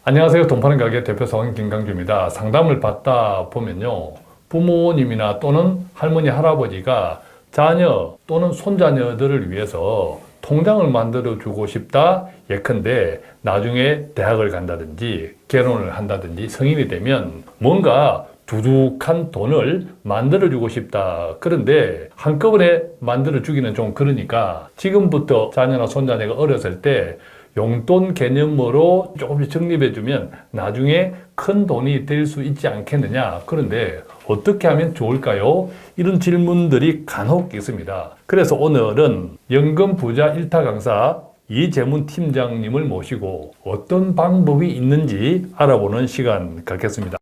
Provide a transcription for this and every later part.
안녕하세요. 돈 파는 가게 대표사원 김강주입니다. 상담을 받다 보면요. 부모님이나 또는 할머니, 할아버지가 자녀 또는 손자녀들을 위해서 통장을 만들어 주고 싶다. 예컨대 나중에 대학을 간다든지 결혼을 한다든지 성인이 되면 뭔가 두둑한 돈을 만들어 주고 싶다. 그런데 한꺼번에 만들어 주기는 좀 그러니까 지금부터 자녀나 손자녀가 어렸을 때 용돈 개념으로 조금씩 적립해주면 나중에 큰 돈이 될 수 있지 않겠느냐. 그런데 어떻게 하면 좋을까요? 이런 질문들이 간혹 있습니다. 그래서 오늘은 연금 부자 1타 강사 이재문 팀장님을 모시고 어떤 방법이 있는지 알아보는 시간 갖겠습니다.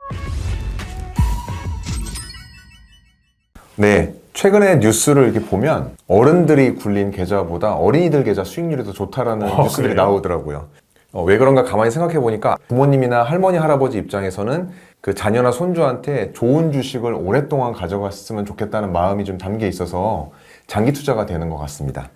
네, 최근에 뉴스를 이렇게 보면 어른들이 굴린 계좌보다 어린이들 계좌 수익률이 더 좋다라는 뉴스들이 그래요? 나오더라고요. 왜 그런가 가만히 생각해 보니까 부모님이나 할머니, 할아버지 입장에서는 그 자녀나 손주한테 좋은 주식을 오랫동안 가져갔으면 좋겠다는 마음이 좀 담겨 있어서 장기 투자가 되는 것 같습니다.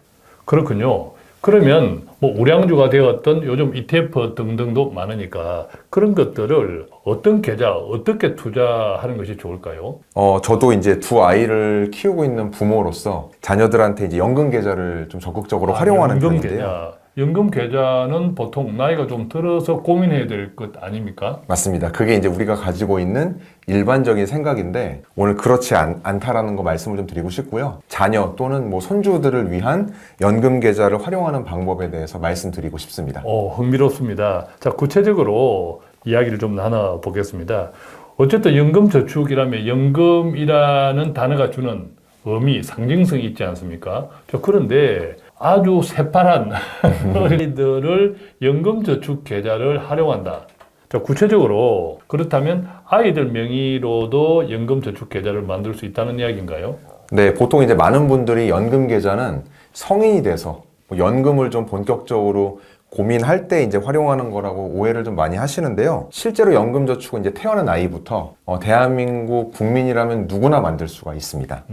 그렇군요. 그러면 뭐 우량주가 되었던 요즘 ETF 등등도 많으니까 그런 것들을 어떤 계좌, 어떻게 투자하는 것이 좋을까요? 저도 이제 두 아이를 키우고 있는 부모로서 자녀들한테 이제 연금 계좌를 좀 적극적으로 활용하는 연금 편인데요. 계좌. 연금 계좌는 보통 나이가 좀 들어서 고민해야 될 것 아닙니까? 맞습니다. 그게 이제 우리가 가지고 있는 일반적인 생각인데 오늘 그렇지 않다라는 거 말씀을 좀 드리고 싶고요. 자녀 또는 뭐 손주들을 위한 연금 계좌를 활용하는 방법에 대해서 말씀드리고 싶습니다. 흥미롭습니다. 자, 구체적으로 이야기를 좀 나눠보겠습니다. 어쨌든 연금저축이라면 연금이라는 단어가 주는 의미, 상징성이 있지 않습니까? 그런데 아주 새파란 어린이들을 연금저축 계좌를 활용한다. 자, 구체적으로 그렇다면 아이들 명의로도 연금저축 계좌를 만들 수 있다는 이야기인가요? 네, 보통 이제 많은 분들이 연금 계좌는 성인이 돼서 뭐 연금을 좀 본격적으로 고민할 때 이제 활용하는 거라고 오해를 좀 많이 하시는데요. 실제로 연금저축은 이제 태어난 아이부터 대한민국 국민이라면 누구나 만들 수가 있습니다.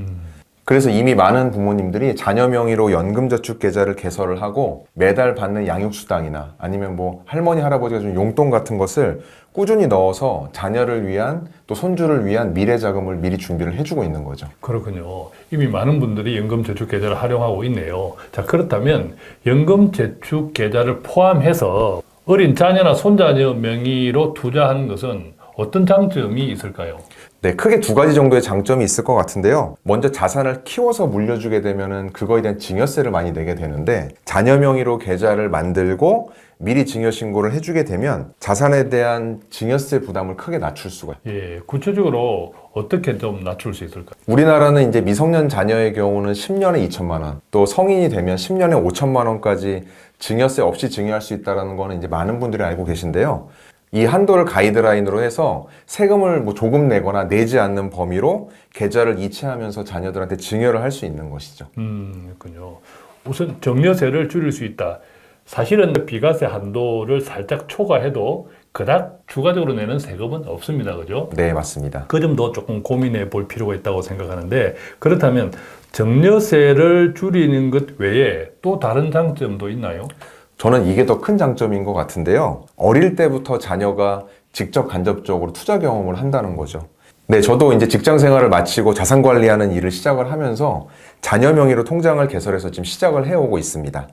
그래서 이미 많은 부모님들이 자녀 명의로 연금저축 계좌를 개설을 하고 매달 받는 양육수당이나 아니면 뭐 할머니, 할아버지가 준 용돈 같은 것을 꾸준히 넣어서 자녀를 위한 또 손주를 위한 미래 자금을 미리 준비를 해주고 있는 거죠. 그렇군요. 이미 많은 분들이 연금저축 계좌를 활용하고 있네요. 자, 그렇다면 연금저축 계좌를 포함해서 어린 자녀나 손자녀 명의로 투자하는 것은 어떤 장점이 있을까요? 네, 크게 두 가지 정도의 장점이 있을 것 같은데요. 먼저 자산을 키워서 물려주게 되면은 그거에 대한 증여세를 많이 내게 되는데 자녀 명의로 계좌를 만들고 미리 증여 신고를 해주게 되면 자산에 대한 증여세 부담을 크게 낮출 수가 있어요. 구체적으로 어떻게 좀 낮출 수 있을까요? 우리나라는 이제 미성년 자녀의 경우는 10년에 2천만 원, 또 성인이 되면 10년에 5천만 원까지 증여세 없이 증여할 수 있다는 거는 이제 많은 분들이 알고 계신데요. 이 한도를 가이드라인으로 해서 세금을 뭐 조금 내거나 내지 않는 범위로 계좌를 이체하면서 자녀들한테 증여를 할 수 있는 것이죠. 그렇군요. 우선 증여세를 줄일 수 있다. 사실은 비과세 한도를 살짝 초과해도 그닥 추가적으로 내는 세금은 없습니다. 그죠? 네, 맞습니다. 그 점도 조금 고민해 볼 필요가 있다고 생각하는데 그렇다면 증여세를 줄이는 것 외에 또 다른 장점도 있나요? 저는 이게 더 큰 장점인 것 같은데요. 어릴 때부터 자녀가 직접 간접적으로 투자 경험을 한다는 거죠. 네, 저도 이제 직장 생활을 마치고 자산 관리하는 일을 시작을 하면서 자녀 명의로 통장을 개설해서 지금 시작을 해오고 있습니다.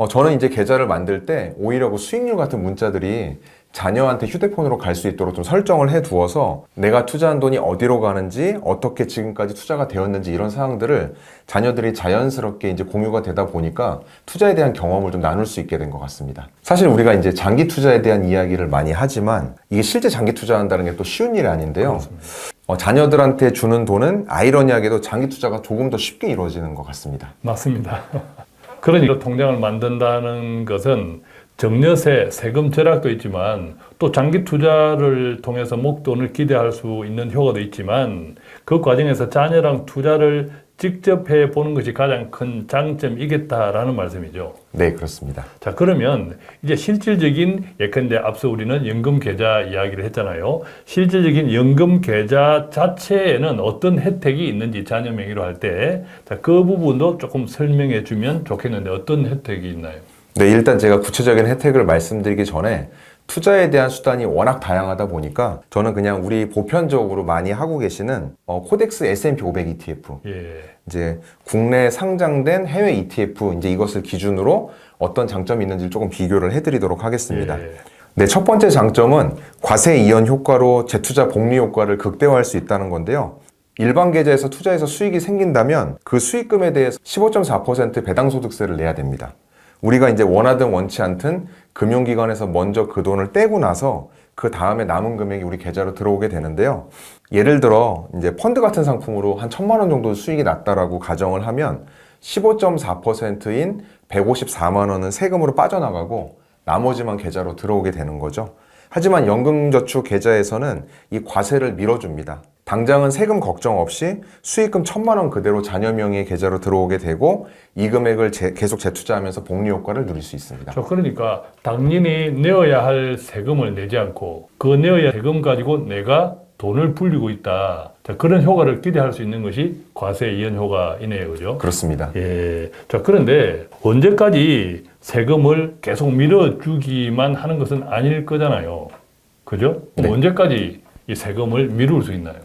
저는 이제 계좌를 만들 때 오히려 그 수익률 같은 문자들이 자녀한테 휴대폰으로 갈 수 있도록 좀 설정을 해 두어서 내가 투자한 돈이 어디로 가는지 어떻게 지금까지 투자가 되었는지 이런 사항들을 자녀들이 자연스럽게 이제 공유가 되다 보니까 투자에 대한 경험을 좀 나눌 수 있게 된 것 같습니다. 사실 우리가 이제 장기 투자에 대한 이야기를 많이 하지만 이게 실제 장기 투자한다는 게 또 쉬운 일이 아닌데요. 자녀들한테 주는 돈은 아이러니하게도 장기 투자가 조금 더 쉽게 이루어지는 것 같습니다. 맞습니다. 그러니까 통장을 만든다는 것은 증여세, 세금 절약도 있지만 또 장기 투자를 통해서 목돈을 기대할 수 있는 효과도 있지만 그 과정에서 자녀랑 투자를 직접 해보는 것이 가장 큰 장점이겠다라는 말씀이죠. 네, 그렇습니다. 자, 그러면 이제 실질적인 예컨대 앞서 우리는 연금 계좌 이야기를 했잖아요. 실질적인 연금 계좌 자체에는 어떤 혜택이 있는지 자녀 명의로 할 때, 자, 그 부분도 조금 설명해 주면 좋겠는데 어떤 혜택이 있나요? 네, 일단 제가 구체적인 혜택을 말씀드리기 전에 투자에 대한 수단이 워낙 다양하다 보니까 저는 그냥 우리 보편적으로 많이 하고 계시는 코덱스 S&P 500 ETF, 예. 이제 국내 상장된 해외 ETF 이제 이것을 기준으로 어떤 장점이 있는지 조금 비교를 해드리도록 하겠습니다. 예. 네, 첫 번째 장점은 과세 이연 효과로 재투자 복리 효과를 극대화할 수 있다는 건데요. 일반 계좌에서 투자해서 수익이 생긴다면 그 수익금에 대해서 15.4% 배당소득세를 내야 됩니다. 우리가 이제 원하든 원치 않든 금융기관에서 먼저 그 돈을 떼고 나서 그 다음에 남은 금액이 우리 계좌로 들어오게 되는데요. 예를 들어 이제 펀드 같은 상품으로 한 1,000만 원 정도 수익이 났다라고 가정을 하면 15.4%인 154만 원은 세금으로 빠져나가고 나머지만 계좌로 들어오게 되는 거죠. 하지만 연금저축 계좌에서는 이 과세를 밀어줍니다. 당장은 세금 걱정 없이 수익금 1,000만 원 그대로 자녀 명의의 계좌로 들어오게 되고 이 금액을 계속 재투자하면서 복리 효과를 누릴 수 있습니다. 그러니까 당연히 내어야 할 세금을 내지 않고 그 내어야 할 세금 가지고 내가 돈을 불리고 있다. 자, 그런 효과를 기대할 수 있는 것이 과세 이연 효과이네요. 그죠? 그렇습니다. 예. 자, 그런데 언제까지 세금을 계속 밀어주기만 하는 것은 아닐 거잖아요. 그죠? 네. 언제까지 이 세금을 미룰 수 있나요?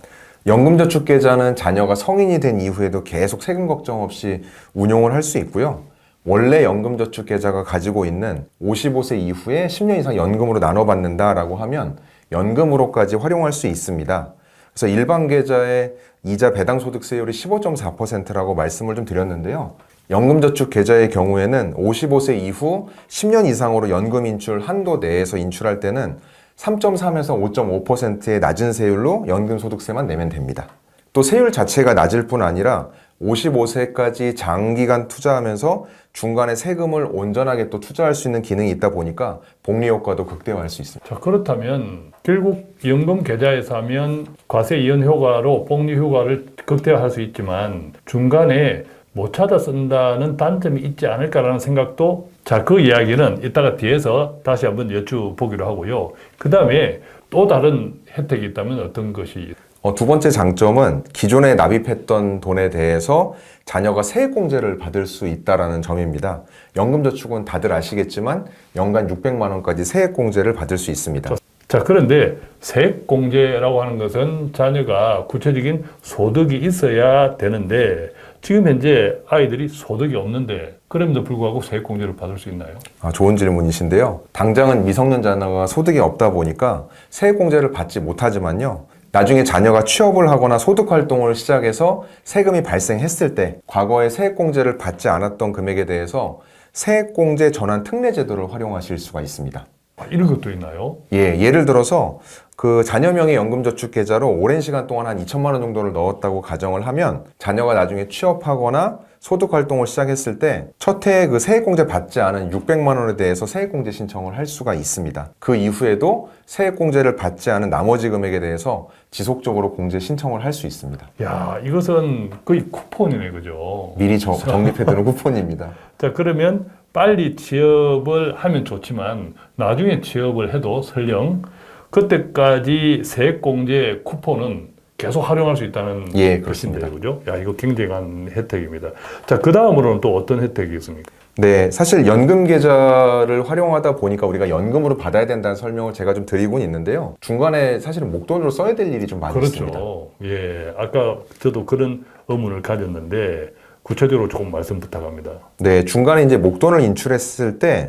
연금저축계좌는 자녀가 성인이 된 이후에도 계속 세금 걱정 없이 운용을 할 수 있고요. 원래 연금저축계좌가 가지고 있는 55세 이후에 10년 이상 연금으로 나눠받는다라고 하면 연금으로까지 활용할 수 있습니다. 그래서 일반 계좌의 이자 배당소득세율이 15.4%라고 말씀을 좀 드렸는데요. 연금저축 계좌의 경우에는 55세 이후 10년 이상으로 연금 인출 한도 내에서 인출할 때는 3.3에서 5.5%의 낮은 세율로 연금소득세만 내면 됩니다. 또 세율 자체가 낮을 뿐 아니라 55세까지 장기간 투자하면서 중간에 세금을 온전하게 또 투자할 수 있는 기능이 있다 보니까 복리 효과도 극대화할 수 있습니다. 자, 그렇다면 결국 연금 계좌에서 하면 과세 이연 효과로 복리 효과를 극대화할 수 있지만 중간에 못 찾아 쓴다는 단점이 있지 않을까라는 생각도, 자, 그 이야기는 이따가 뒤에서 다시 한번 여쭤보기로 하고요. 그 다음에 또 다른 혜택이 있다면 어떤 것이? 두 번째 장점은 기존에 납입했던 돈에 대해서 자녀가 세액공제를 받을 수 있다는 점입니다. 연금저축은 다들 아시겠지만 연간 600만 원까지 세액공제를 받을 수 있습니다. 자, 그런데 세액공제라고 하는 것은 자녀가 구체적인 소득이 있어야 되는데 지금 현재 아이들이 소득이 없는데 그럼에도 불구하고 세액공제를 받을 수 있나요? 좋은 질문이신데요. 당장은 미성년 자녀가 소득이 없다 보니까 세액공제를 받지 못하지만요. 나중에 자녀가 취업을 하거나 소득활동을 시작해서 세금이 발생했을 때 과거에 세액공제를 받지 않았던 금액에 대해서 세액공제 전환 특례 제도를 활용하실 수가 있습니다. 이런 것도 있나요? 예, 예를 들어서 그 자녀명의 연금저축 계좌로 오랜 시간 동안 한 2천만 원 정도를 넣었다고 가정을 하면 자녀가 나중에 취업하거나 소득활동을 시작했을 때 첫 해에 그 세액공제 받지 않은 600만 원에 대해서 세액공제 신청을 할 수가 있습니다. 그 이후에도 세액공제를 받지 않은 나머지 금액에 대해서 지속적으로 공제 신청을 할 수 있습니다. 야, 이것은 거의 쿠폰이네, 그죠? 미리 적립해두는 쿠폰입니다. 자, 그러면 빨리 취업을 하면 좋지만 나중에 취업을 해도 설령 그때까지 세액공제 쿠폰은 계속 활용할 수 있다는 예, 것인데, 그렇습니다. 그죠? 야, 이거 굉장한 혜택입니다. 자, 그 다음으로는 또 어떤 혜택이 있습니까? 네, 사실 연금 계좌를 활용하다 보니까 우리가 연금으로 받아야 된다는 설명을 제가 좀 드리곤 있는데요. 중간에 사실은 목돈으로 써야 될 일이 좀 많이 있습니다. 그렇죠. 예, 아까 저도 그런 의문을 가졌는데 구체적으로 조금 말씀 부탁합니다. 네, 중간에 이제 목돈을 인출했을 때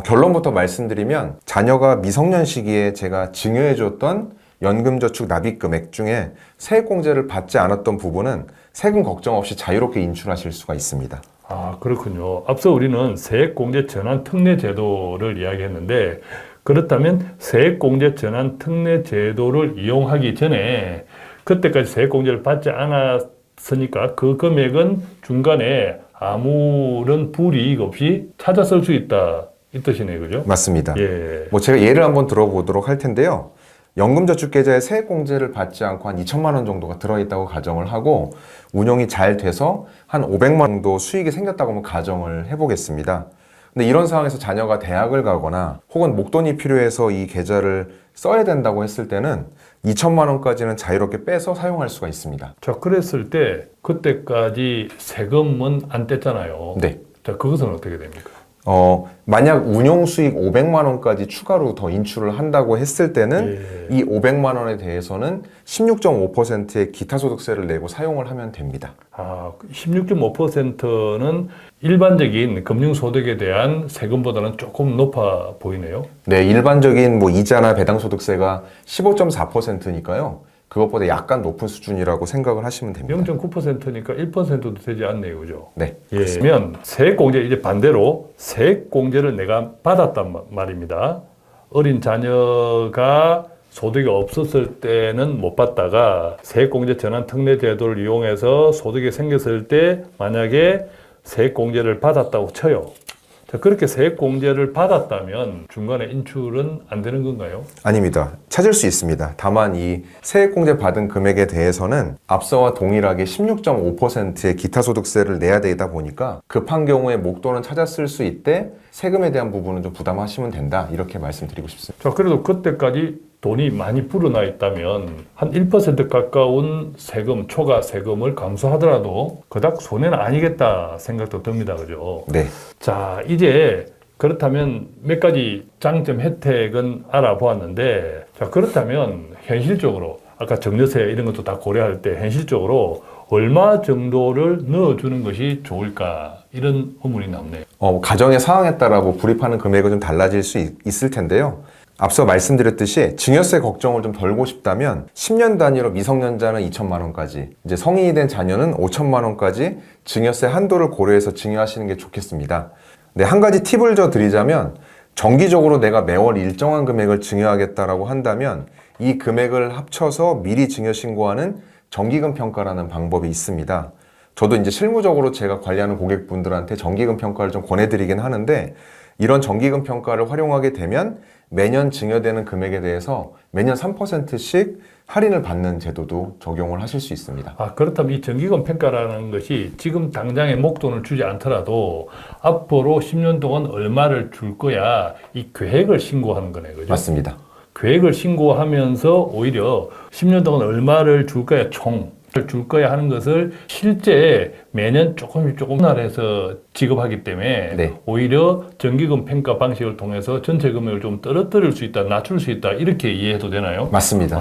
결론부터 말씀드리면 자녀가 미성년 시기에 제가 증여해줬던 연금저축 납입 금액 중에 세액공제를 받지 않았던 부분은 세금 걱정 없이 자유롭게 인출하실 수가 있습니다. 아, 그렇군요. 앞서 우리는 세액공제 전환 특례 제도를 이야기했는데 그렇다면 세액공제 전환 특례 제도를 이용하기 전에 그때까지 세액공제를 받지 않았으니까 그 금액은 중간에 아무런 불이익 없이 찾아 쓸 수 있다, 이 뜻이네요. 그죠? 맞습니다. 예. 제가 예를 한번 들어보도록 할 텐데요. 연금저축계좌에 세액공제를 받지 않고 한 2천만 원 정도가 들어있다고 가정을 하고 운용이 잘 돼서 한 500만 원 정도 수익이 생겼다고 한번 가정을 해보겠습니다. 근데 이런 상황에서 자녀가 대학을 가거나 혹은 목돈이 필요해서 이 계좌를 써야 된다고 했을 때는 2천만 원까지는 자유롭게 빼서 사용할 수가 있습니다. 자, 그랬을 때 그때까지 세금은 안 뗐잖아요. 네. 자, 그것은 어떻게 됩니까? 만약 운용 수익 500만 원까지 추가로 더 인출을 한다고 했을 때는 예. 이 500만 원에 대해서는 16.5%의 기타 소득세를 내고 사용을 하면 됩니다. 16.5%는 일반적인 금융소득에 대한 세금보다는 조금 높아 보이네요. 네, 일반적인 뭐 이자나 배당소득세가 15.4%니까요. 그것보다 약간 높은 수준이라고 생각을 하시면 됩니다. 0.9%니까 1%도 되지 않네요, 그죠? 네. 예. 그러면 세액공제, 이제 반대로 세액공제를 내가 받았단 말입니다. 어린 자녀가 소득이 없었을 때는 못 받다가 세액공제 전환 특례 제도를 이용해서 소득이 생겼을 때 만약에 세액공제를 받았다고 쳐요. 자, 그렇게 세액공제를 받았다면 중간에 인출은 안 되는 건가요? 아닙니다. 찾을 수 있습니다. 다만 이 세액공제 받은 금액에 대해서는 앞서와 동일하게 16.5%의 기타 소득세를 내야 되다 보니까 급한 경우에 목돈은 찾았을 수 있대 세금에 대한 부분은 좀 부담하시면 된다. 이렇게 말씀드리고 싶습니다. 자, 그래도 그때까지 돈이 많이 불어나 있다면 한 1% 가까운 세금, 초과 세금을 감수하더라도 그닥 손해는 아니겠다 생각도 듭니다. 그죠? 네. 자, 이제 그렇다면 몇 가지 장점 혜택은 알아보았는데, 자, 그렇다면 현실적으로 아까 증여세 이런 것도 다 고려할 때 현실적으로 얼마 정도를 넣어주는 것이 좋을까? 이런 의문이 남네요. 가정의 상황에 따라 뭐 불입하는 금액은 좀 달라질 수 있을 텐데요. 앞서 말씀드렸듯이 증여세 걱정을 좀 덜고 싶다면 10년 단위로 미성년자는 2천만 원까지, 이제 성인이 된 자녀는 5천만 원까지 증여세 한도를 고려해서 증여하시는 게 좋겠습니다. 네, 한 가지 팁을 더 드리자면 정기적으로 내가 매월 일정한 금액을 증여하겠다라고 한다면 이 금액을 합쳐서 미리 증여 신고하는 정기금 평가라는 방법이 있습니다. 저도 이제 실무적으로 제가 관리하는 고객분들한테 정기금 평가를 좀 권해드리긴 하는데, 이런 정기금 평가를 활용하게 되면 매년 증여되는 금액에 대해서 매년 3%씩 할인을 받는 제도도 적용을 하실 수 있습니다. 그렇다면 이 정기금 평가라는 것이 지금 당장에 목돈을 주지 않더라도 앞으로 10년 동안 얼마를 줄 거야, 이 계획을 신고하는 거네요. 그죠? 맞습니다. 계획을 신고하면서 오히려 10년 동안 얼마를 줄 거야, 줄 거야 하는 것을 실제 매년 조금씩 해서 지급하기 때문에 네. 오히려 정기금 평가 방식을 통해서 전체 금액을 좀 떨어뜨릴 수 있다, 낮출 수 있다, 이렇게 이해해도 되나요? 맞습니다.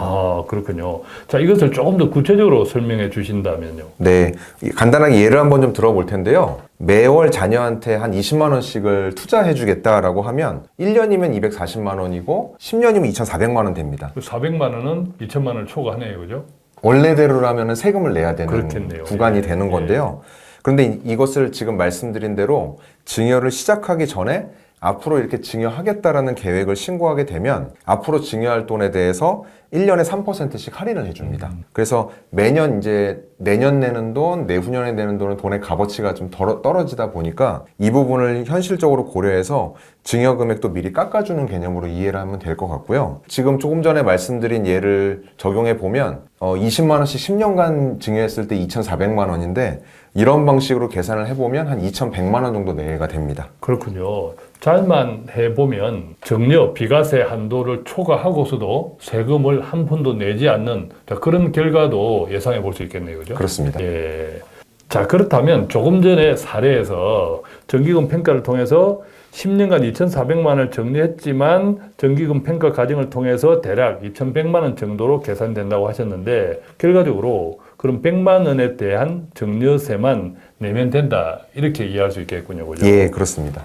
그렇군요. 자, 이것을 조금 더 구체적으로 설명해 주신다면요. 네, 간단하게 예를 한번 좀 들어볼 텐데요. 매월 자녀한테 한 20만 원씩을 투자해 주겠다라고 하면 1년이면 240만 원이고 10년이면 2,400만 원 됩니다. 400만 원은 2천만 원을 초과하네요. 그죠? 원래대로라면 세금을 내야 되는 그렇겠네요. 구간이 예. 되는 건데요. 그런데 이것을 지금 말씀드린 대로 증여를 시작하기 전에 앞으로 이렇게 증여하겠다라는 계획을 신고하게 되면 앞으로 증여할 돈에 대해서 1년에 3%씩 할인을 해줍니다. 그래서 매년 이제 내년 내는 돈, 내후년에 내는 돈은 돈의 값어치가 좀 떨어지다 보니까 이 부분을 현실적으로 고려해서 증여 금액도 미리 깎아주는 개념으로 이해를 하면 될 것 같고요. 지금 조금 전에 말씀드린 예를 적용해 보면 20만 원씩 10년간 증여했을 때 2,400만 원인데 이런 방식으로 계산을 해보면 한 2,100만 원 정도 내외가 됩니다. 그렇군요. 잘만 해보면 증여 비과세 한도를 초과하고서도 세금을 한 푼도 내지 않는 그런 결과도 예상해 볼 수 있겠네요. 그죠? 그렇습니다. 예. 자, 그렇다면 조금 전에 사례에서 정기금 평가를 통해서 10년간 2,400만 원을 정리했지만 정기금 평가 과정을 통해서 대략 2,100만 원 정도로 계산된다고 하셨는데 결과적으로 그럼 100만 원에 대한 증여세만 내면 된다, 이렇게 이해할 수 있겠군요. 그죠? 예, 그렇습니다.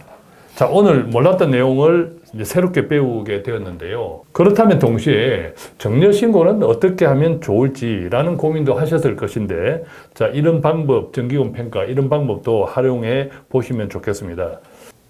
자, 오늘 몰랐던 내용을 이제 새롭게 배우게 되었는데요. 그렇다면 동시에 증여신고는 어떻게 하면 좋을지라는 고민도 하셨을 것인데, 자, 이런 방법, 정기금 평가, 이런 방법도 활용해 보시면 좋겠습니다.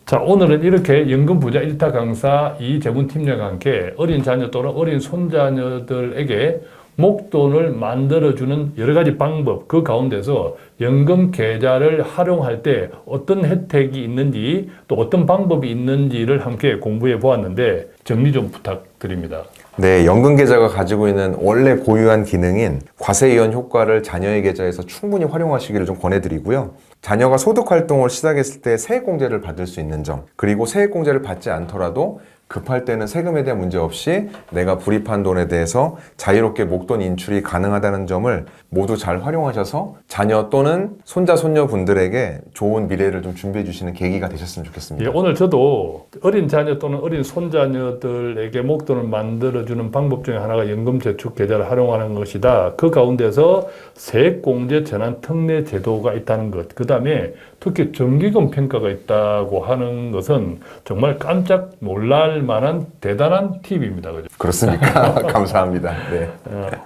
자, 오늘은 이렇게 연금부자 1타 강사 이재문팀장과 함께 어린 자녀 또는 어린 손자녀들에게 목돈을 만들어주는 여러 가지 방법, 그 가운데서 연금 계좌를 활용할 때 어떤 혜택이 있는지 또 어떤 방법이 있는지를 함께 공부해 보았는데 정리 좀 부탁드립니다. 네, 연금 계좌가 가지고 있는 원래 고유한 기능인 과세이원 효과를 자녀의 계좌에서 충분히 활용하시기를 좀 권해드리고요. 자녀가 소득 활동을 시작했을 때 세액공제를 받을 수 있는 점, 그리고 세액공제를 받지 않더라도 급할 때는 세금에 대한 문제 없이 내가 불입한 돈에 대해서 자유롭게 목돈 인출이 가능하다는 점을 모두 잘 활용하셔서 자녀 또는 손자, 손녀분들에게 좋은 미래를 좀 준비해 주시는 계기가 되셨으면 좋겠습니다. 예, 오늘 저도 어린 자녀 또는 어린 손자녀들에게 목돈을 만들어주는 방법 중에 하나가 연금저축계좌를 활용하는 것이다. 그 가운데서 세액공제 전환 특례 제도가 있다는 것, 그 다음에 특히 정기금 평가가 있다고 하는 것은 정말 깜짝 놀랄 만한 대단한 팁입니다. 그죠? 그렇습니까? 감사합니다. 네.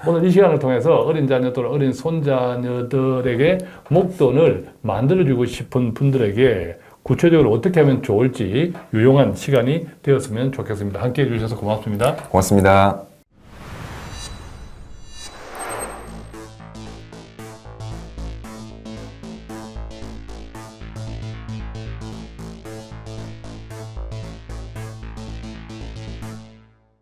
오늘 이 시간을 통해서 어린 자녀 또는 어린 손자녀들에게 목돈을 만들어주고 싶은 분들에게 구체적으로 어떻게 하면 좋을지 유용한 시간이 되었으면 좋겠습니다. 함께해 주셔서 고맙습니다. 고맙습니다.